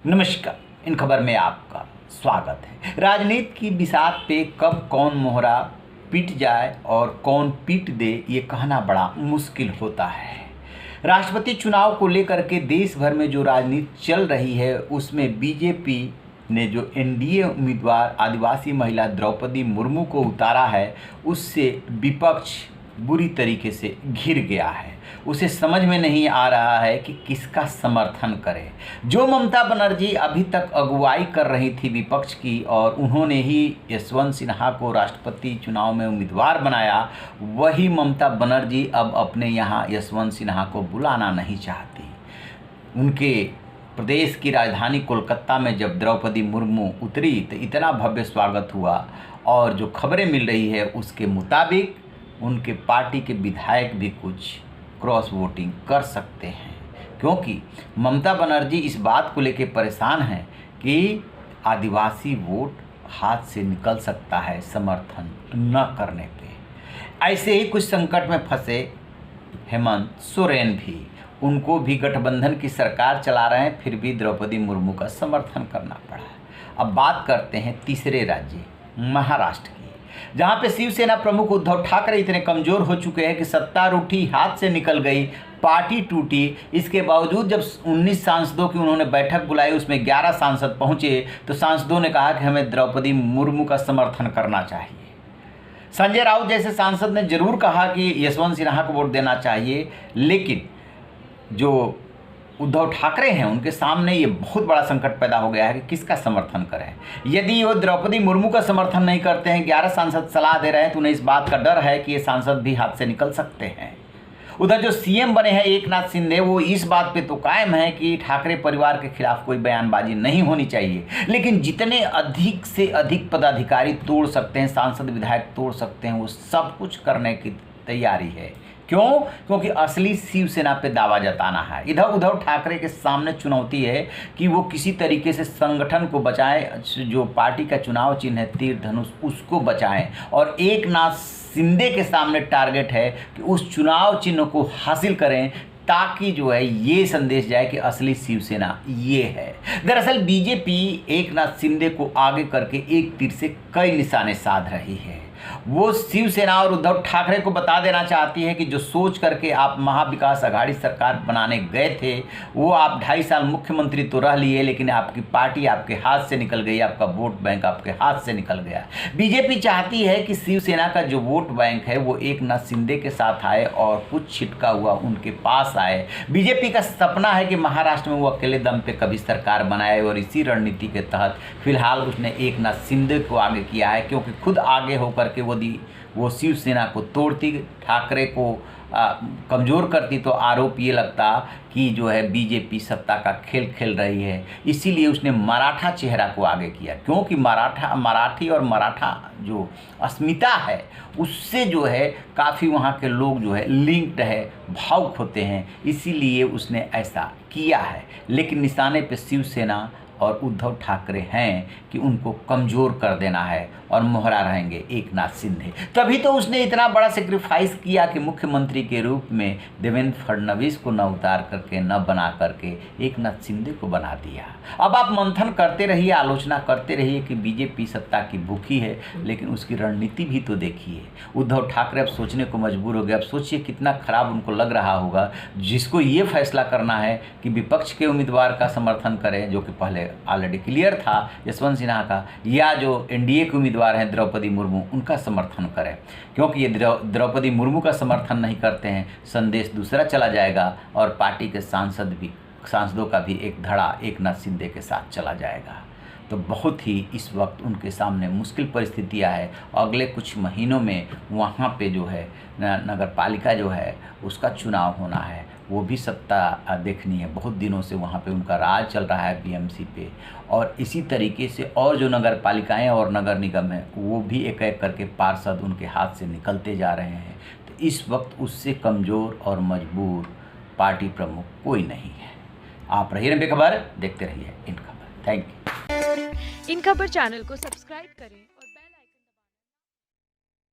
नमस्कार। इन खबर में आपका स्वागत है। राजनीति की बिसात पे कब कौन मोहरा पीट जाए और कौन पीट दे, ये कहना बड़ा मुश्किल होता है। राष्ट्रपति चुनाव को लेकर के देश भर में जो राजनीति चल रही है, उसमें बीजेपी ने जो एनडीए उम्मीदवार आदिवासी महिला द्रौपदी मुर्मू को उतारा है, उससे विपक्ष बुरी तरीके से घिर गया है। उसे समझ में नहीं आ रहा है कि किसका समर्थन करे। जो ममता बनर्जी अभी तक अगुवाई कर रही थी विपक्ष की, और उन्होंने ही यशवंत सिन्हा को राष्ट्रपति चुनाव में उम्मीदवार बनाया, वही ममता बनर्जी अब अपने यहाँ यशवंत सिन्हा को बुलाना नहीं चाहती। उनके प्रदेश की राजधानी कोलकाता में जब द्रौपदी मुर्मू उतरी तो इतना भव्य स्वागत हुआ, और जो खबरें मिल रही है उसके मुताबिक उनके पार्टी के विधायक भी कुछ क्रॉस वोटिंग कर सकते हैं, क्योंकि ममता बनर्जी इस बात को लेकर परेशान हैं कि आदिवासी वोट हाथ से निकल सकता है समर्थन न करने पे। ऐसे ही कुछ संकट में फंसे हेमंत सोरेन भी, उनको भी गठबंधन की सरकार चला रहे हैं, फिर भी द्रौपदी मुर्मू का समर्थन करना पड़ा। अब बात करते हैं तीसरे राज्य महाराष्ट्र की, जहां पे शिवसेना प्रमुख उद्धव ठाकरे इतने कमज़ोर हो चुके हैं कि सत्ता रूठी, हाथ से निकल गई, पार्टी टूटी। इसके बावजूद जब 19 सांसदों की उन्होंने बैठक बुलाई, उसमें 11 सांसद पहुंचे, तो सांसदों ने कहा कि हमें द्रौपदी मुर्मू का समर्थन करना चाहिए। संजय राउत जैसे सांसद ने जरूर कहा कि यशवंत सिन्हा को वोट देना चाहिए, लेकिन जो उद्धव ठाकरे हैं उनके सामने ये बहुत बड़ा संकट पैदा हो गया है कि किसका समर्थन करें। यदि वो द्रौपदी मुर्मू का समर्थन नहीं करते हैं, 11 सांसद सलाह दे रहे हैं, तो उन्हें इस बात का डर है कि ये सांसद भी हाथ से निकल सकते हैं। उधर जो सीएम बने हैं एकनाथ शिंदे, वो इस बात पे तो कायम है कि ठाकरे परिवार के खिलाफ कोई बयानबाजी नहीं होनी चाहिए, लेकिन जितने अधिक से अधिक पदाधिकारी तोड़ सकते हैं, सांसद विधायक तोड़ सकते हैं, वो सब कुछ करने की तैयारी है। क्यों? क्योंकि असली शिवसेना पे दावा जताना है। इधर उद्धव ठाकरे के सामने चुनौती है कि वो किसी तरीके से संगठन को बचाएं, जो पार्टी का चुनाव चिन्ह है तीर धनुष, उसको बचाएं, और एकनाथ शिंदे के सामने टारगेट है कि उस चुनाव चिन्ह को हासिल करें, ताकि जो है ये संदेश जाए कि असली शिवसेना ये है। दरअसल बीजेपी एकनाथ शिंदे को आगे करके एक तीर से कई निशाने साध रही है। वो शिवसेना और उद्धव ठाकरे को बता देना चाहती है कि जो सोच करके आप महाविकास आघाड़ी सरकार बनाने गए थे, वो आप 2.5 साल मुख्यमंत्री तो रह लिए, लेकिन आपकी पार्टी आपके हाथ से निकल गई, आपका वोट बैंक आपके हाथ से निकल गया। बीजेपी चाहती है कि शिवसेना का जो वोट बैंक है वो एकनाथ शिंदे के साथ आए और कुछ छिटका हुआ उनके पास आए। बीजेपी का सपना है कि महाराष्ट्र में वो अकेले दम पे कभी सरकार बनाए, और इसी रणनीति के तहत फिलहाल उसने एकनाथ शिंदे को आगे किया है, क्योंकि खुद आगे होकर कि वो शिवसेना को तोड़ती, ठाकरे को कमज़ोर करती, तो आरोप ये लगता कि जो है बीजेपी सत्ता का खेल खेल रही है। इसीलिए उसने मराठा चेहरा को आगे किया, क्योंकि मराठी और मराठा जो अस्मिता है उससे जो है काफ़ी वहाँ के लोग जो है लिंक्ड है, भावुक होते हैं, इसीलिए उसने ऐसा किया है। लेकिन निशाने पे शिवसेना और उद्धव ठाकरे हैं कि उनको कमज़ोर कर देना है, और मोहरा रहेंगे एकनाथ शिंदे। तभी तो उसने इतना बड़ा सेक्रीफाइस किया कि मुख्यमंत्री के रूप में देवेंद्र फडणवीस को न उतार करके, न बना करके एकनाथ शिंदे को बना दिया। अब आप मंथन करते रहिए, आलोचना करते रहिए कि बीजेपी सत्ता की भूखी है, लेकिन उसकी रणनीति भी तो देखिए। उद्धव ठाकरे अब सोचने को मजबूर हो गए। अब सोचिए कितना खराब उनको लग रहा होगा, जिसको ये फैसला करना है कि विपक्ष के उम्मीदवार का समर्थन करें, जो कि पहले ऑलरेडी क्लियर था यशवंत सिन्हा का, या जो एनडीए के उम्मीदवार हैं द्रौपदी मुर्मू, उनका समर्थन करें। क्योंकि ये द्रौपदी मुर्मू का समर्थन नहीं करते हैं, संदेश दूसरा चला जाएगा, और पार्टी के सांसदों का भी एक धड़ा एकनाथ शिंदे के साथ चला जाएगा। तो बहुत ही इस वक्त उनके सामने मुश्किल परिस्थितियां है। अगले कुछ महीनों में वहाँ पे जो है नगर पालिका जो है उसका चुनाव होना है, वो भी सत्ता देखनी है। बहुत दिनों से वहाँ पे उनका राज चल रहा है बीएमसी पे, और इसी तरीके से और जो नगर पालिकाएँ और नगर निगम हैं वो भी एक एक करके पार्षद उनके हाथ से निकलते जा रहे हैं। तो इस वक्त उससे कमज़ोर और मजबूर पार्टी प्रमुख कोई नहीं है। आप रहिए बेखबर, देखते रहिए इन खबर। Thank you. इन खबर चैनल को सब्सक्राइब करें।